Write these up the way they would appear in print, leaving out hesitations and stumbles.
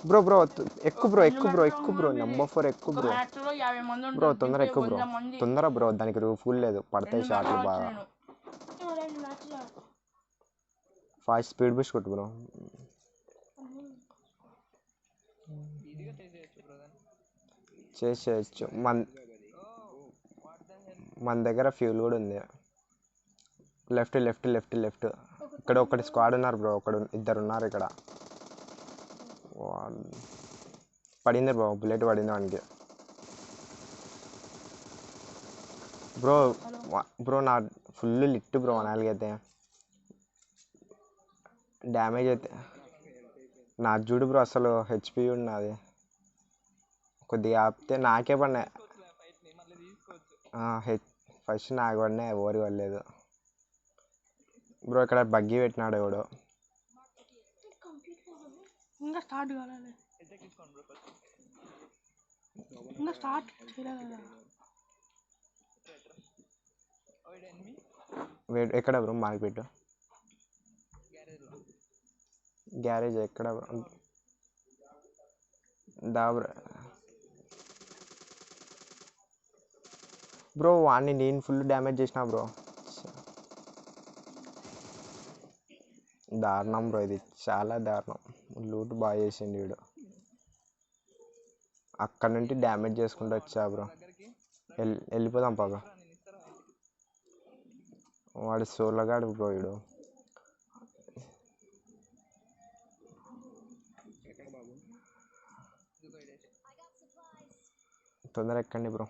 Bro bro ఎక్కువ bro number 4 ఎక్కువ bro bro తొందర ఎక్కువ బ్రో తొందర బ్రో దానికి ఫుల్ లేదు పడతాయి షాట్లు బాగా ఫాస్ట్ స్పీడ్ బూస్ట్ కొట్టు బ్రో చేయొచ్చు మన దగ్గర ఫ్యూల్ కూడా ఉంది లెఫ్ట్ ఇక్కడ ఒకటి స్క్వాడ్ ఉన్నారు బ్రో ఇద్దరు ఉన్నారు ఇక్కడ పడింది బ్రో బుల్లెట్ పడింది వానికి బ్రో నా ఫుల్ లిట్ బ్రో నాలుగైతే డ్యామేజ్ అయితే నా చూడు బ్రో అసలు హెచ్పి ఉన్నది కొద్దిగా ఆపితే నాకే పడినాయి ఫస్ట్ నాకు పడినాయి ఎవరికి పడలేదు బ్రో ఇక్కడ బగ్గి పెట్టినాడు ఎవడో ఇంకా స్టార్ట్ కాలేదు ఎక్కడ బ్రో మార్కెట్ గ్యారేజ్ ఎక్కడ బ్రో వాడిని నేను ఫుల్ డ్యామేజ్ చేసిన బ్రో దారుణం బ్రో ఇది చాలా దారుణం లూట్ బాగా చేసిండు వీడు అక్కడ నుండి డ్యామేజ్ చేసుకుంటూ వచ్చా బ్రో వెళ్ళిపోదాం పాప వాడు సోలగాడు బ్రో వీడు తొందర ఎక్కండి బ్రో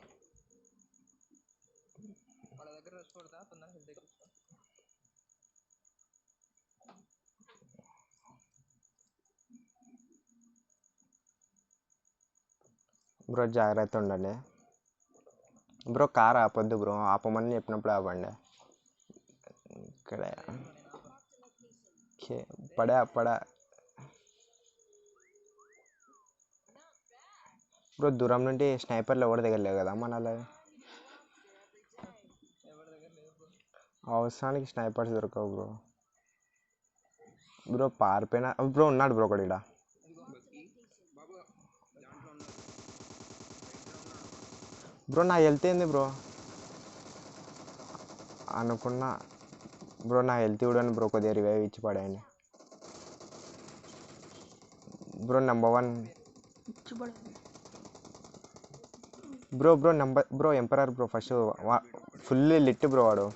బ్రో జాగ్రత్త ఉండండి బ్రో కార్ ఆపొద్దు బ్రో ఆపమని చెప్పినప్పుడు ఆపండి ఇక్కడ పడా బ్రో దూరం నుండి స్నైపర్లు ఎవరి దగ్గర లేవు కదా మనలో అవసరానికి స్నైపర్స్ దొరకవు బ్రో బ్రో పారిపోయినా బ్రో ఉన్నాడు బ్రో ఒకటి ఇక్కడ బ్రో నా హెల్త్ ఏంది బ్రో అనుకున్నా బ్రో నా హెల్త్ చూడండి బ్రో కొద్దిగా రివైవ్ ఇచ్చి పడేయండి bro number 1 bro emperor bro first full lit bro వాడు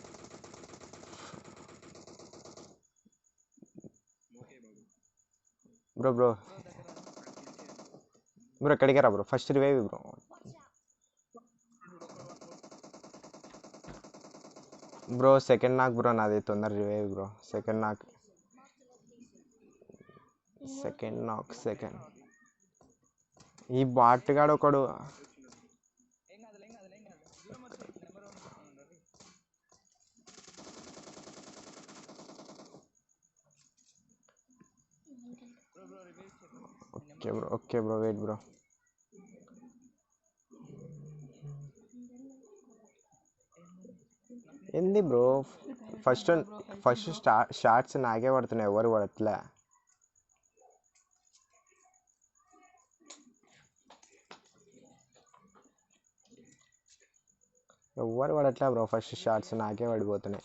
బ్రో ఎక్కడికి రా bro first revive bro second knock bro నాది తొందర రివైవ్ బ్రో సెకండ్ ఈ బాట్గాడు ఒకడు ఓకే బ్రో వెయిట్ బ్రో ఏంది బ్రో ఫస్ట్ షార్ట్స్ నాకే పడుతున్నాయి ఎవరు పడట్లే బ్రో ఫస్ట్ షార్ట్స్ నాకే పడిపోతున్నాయి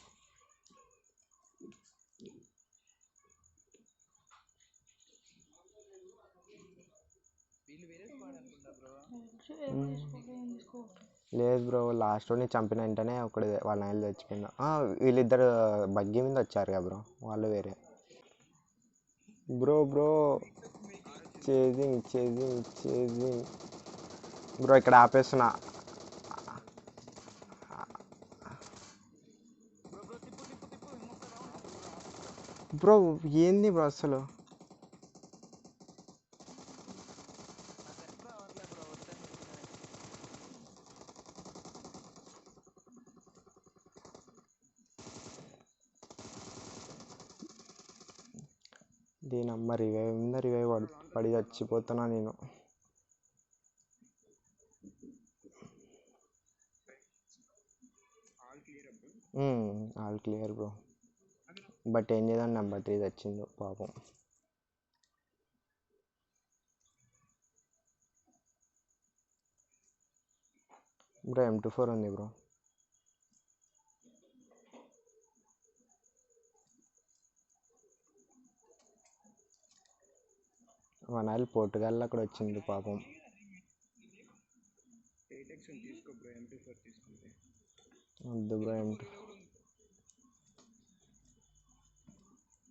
లేదు బ్రో లాస్ట్ రోడ్ని చంపిన వెంటనే ఒకటి వాళ్ళ నాయలు తెచ్చిపోయింది వీళ్ళిద్దరు బగ్గి మీద వచ్చారు కదా బ్రో వాళ్ళు వేరే బ్రో చేజింగ్ బ్రో ఇక్కడ ఆపేస్తున్నా బ్రో ఏంది బ్రో అసలు దీనమ్మ రివైవ్ పడి చచ్చిపోతున్నా నేను ఆల్ క్లియర్ బ్రో బట్ ఏం చేద్దాం నెంబర్ 3 వచ్చింది పాపం బ్రో M24 ఉంది బ్రో. వనాలి పోర్టుగాల్లో అక్కడ వచ్చింది పాపం. వద్దు బ్రో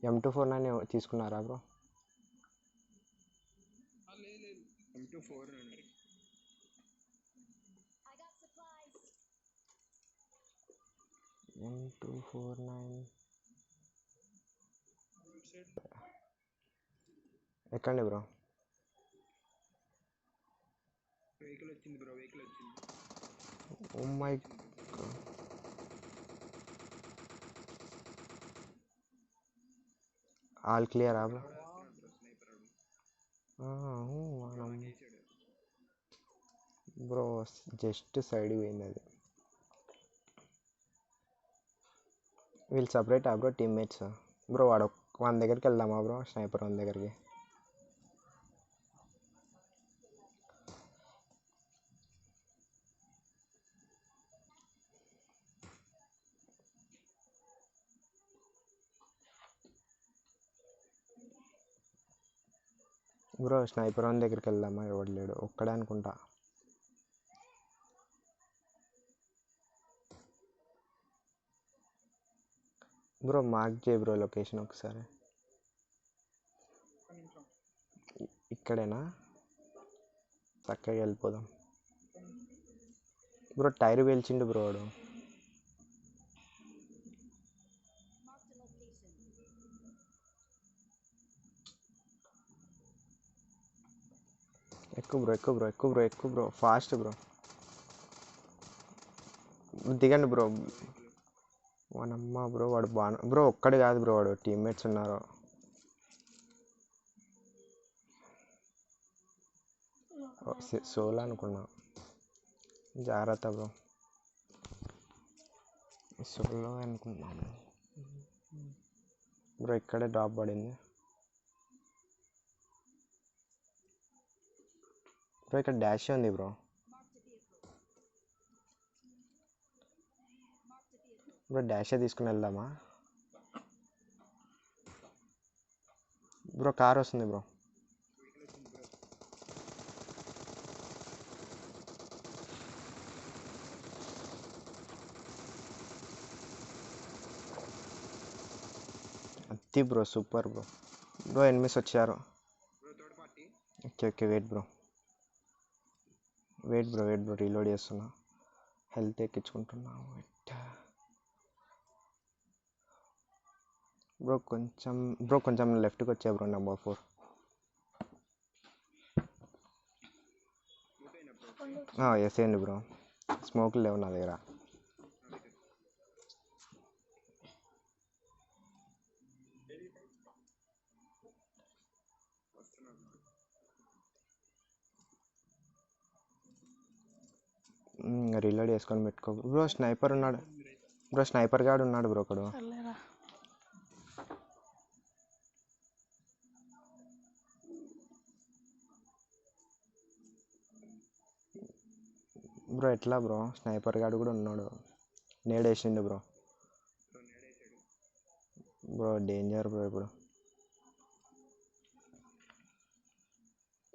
M249 తీసుకున్నారా బ్రో? M249 ఎక్కండి bro. Oh my god. All క్లియరా బ్రో? బ్రో జస్ట్ సైడ్ పోయింది అది. వీళ్ళు సపరేట్ బ్రో టీమ్మేట్స్. బ్రో వాడు వన్ దగ్గరికి వెళ్దామా బ్రో? స్నైపర్ వన్ దగ్గరికి. బ్రో స్నైపర్ వన్ దగ్గరికి వెళ్దామా? ఎవడు లేడు, ఒక్కడే అనుకుంటా. బ్రో మార్క్ చేయి బ్రో లొకేషన్ ఒకసారి. ఇక్కడేనా? చక్కగా వెళ్ళిపోదాం బ్రో. టైర్ పేల్చిండు బ్రో వాడు. ఎక్కువ బ్రో ఫాస్ట్ బ్రో. దిగండి బ్రో. వనమ్మ బ్రో వాడు బ్రో ఒక్కడు కాదు బ్రో, వాడు టీమ్మేట్స్ ఉన్నారు. సోలో అనుకున్నా. జాగ్రత్త బ్రో, సోలో అనుకున్నాను బ్రో. ఇక్కడే డ్రాప్ పడింది బ్రో. ఇక్కడ డాష్ ఉంది బ్రో. బ్రో డాషే తీసుకుని వెళ్దామా బ్రో? కార్ వస్తుంది బ్రో. అత్తి bro, super bro. Bro enemies వచ్చారు. Okay wait bro. రీలోడ్ చేస్తున్నా. హెల్త్ ఎక్కించుకుంటున్నా. బ్రో కొంచెం లెఫ్ట్కి వచ్చా బ్రో. నెంబర్ 4. వేసేయండి బ్రో. స్మోక్ లేవు నా దగ్గర. రీలోడ్ చేసుకొని పెట్టుకో బ్రో. స్నైపర్ ఉన్నాడు బ్రో. స్నైపర్ గాడు ఉన్నాడు బ్రో ఒకడు. బ్రో ఎట్లా బ్రో? స్నైపర్ గాడు కూడా ఉన్నాడు. నేడేసిండు బ్రో. బ్రో డేంజర్ బ్రో ఇప్పుడు.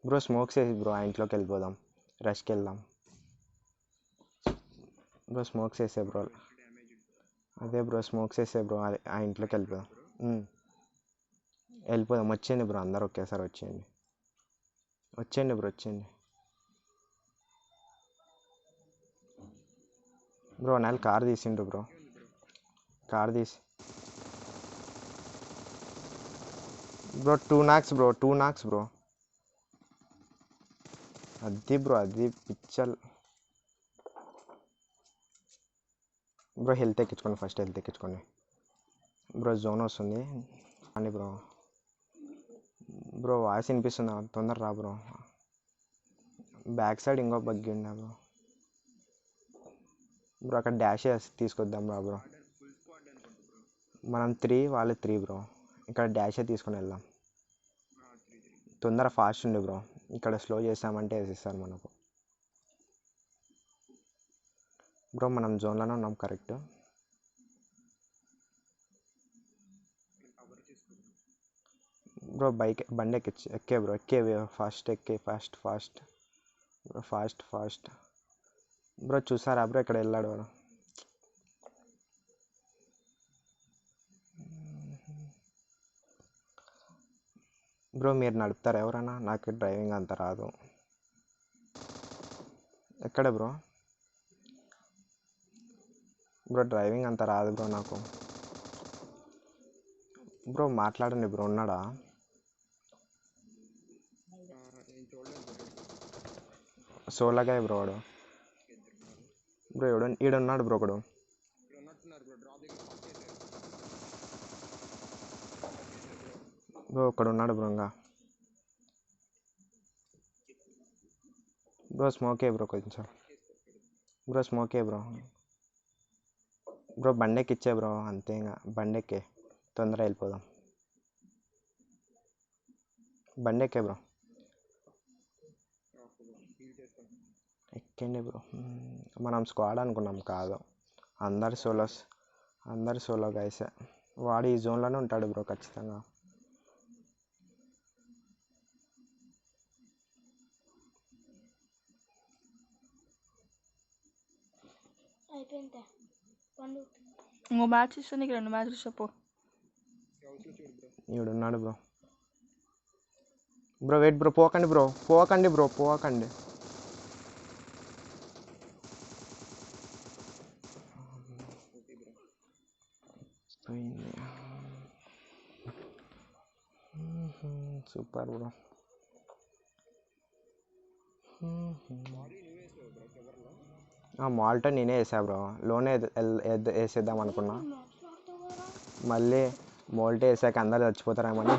బ్రో స్మోక్స్ వేసి బ్రో ఆ ఇంట్లోకి వెళ్ళిపోదాం. రష్కి వెళ్దాం బ్రో. స్మోక్స్ వేసే బ్రో. అదే బ్రో స్మోక్స్ వేసే బ్రో. ఆ ఇంట్లోకి వెళ్ళిపోదాం. వచ్చేయండి బ్రో, అందరు ఒకేసారి వచ్చేయండి బ్రో. బ్రో నాలుగు కార్ తీసిండు బ్రో. కార్ తీసి బ్రో 2 నాక్స్ బ్రో. అది బ్రో అది పిచ్చల్ బ్రో. హెల్త్ ఎక్కించుకోండి ఫస్ట్. బ్రో జోన్ వస్తుంది అని బ్రో వాయిస్ వినిపిస్తుందా? తొందర రా బ్రో. బ్యాక్ సైడ్ ఇంకో బగ్గి ఉందా బ్రో. అక్కడ డాష్ తీసుకొద్దాం బ్రో. మనం 3 వాళ్ళు 3 బ్రో. ఇక్కడ డాషే తీసుకొని వెళ్దాం. తొందర ఫాస్ట్ ఉండే బ్రో. ఇక్కడ స్లో చేసామంటే వేసేస్తారు మనకు. బ్రో మనం జోన్లోనే ఉన్నాం కరెక్ట్. బ్రో బండి ఎక్కే bro, fast fast bro, fast bro. చూసారా బ్రో ఇక్కడ వెళ్ళాడు వాడు. బ్రో మీరు నడుపుతారా ఎవరైనా? నాకు డ్రైవింగ్ అంత రాదు. ఎక్కడ బ్రో? బ్రో డ్రైవింగ్ అంత రాదు బ్రో నాకు. బ్రో మాట్లాడండి బ్రో. ఉన్నాడా? సోలాగా బ్రో వాడు. బ్రో ఈడున్నాడు బ్రో ఒకడు. బ్రో ఒకడు ఉన్నాడు బ్రో. ఇంకా బ్రో స్మోకే బ్రో కొంచెం. బ్రో స్మోకే బ్రో. బ్రో బండెక్కి ఇచ్చే బ్రో, అంతే. ఇంకా బండెక్కే తొందరగా వెళ్ళిపోదాం. బండెక్కే బ్రో. ఎక్కండి బ్రో. మనం స్క్వాడ్ అనుకున్నాం, కాదు. అందరు సోలో గైసే. వాడు ఈ జోన్లోనే ఉంటాడు బ్రో ఖచ్చితంగా. ఇంకో మ్యాచ్ ఇస్తే నీకు 2 మ్యాచ్లు చెప్పు. ఈడున్నాడు బ్రో. బ్రో వెయిట్ బ్రో, పోకండి బ్రో. Super bro. మాల్టో నేనే వేసా బ్రో. లోనే వేసేద్దాం అనుకున్నా, మళ్ళీ మోల్టే వేసాక అందరు చచ్చిపోతారేమని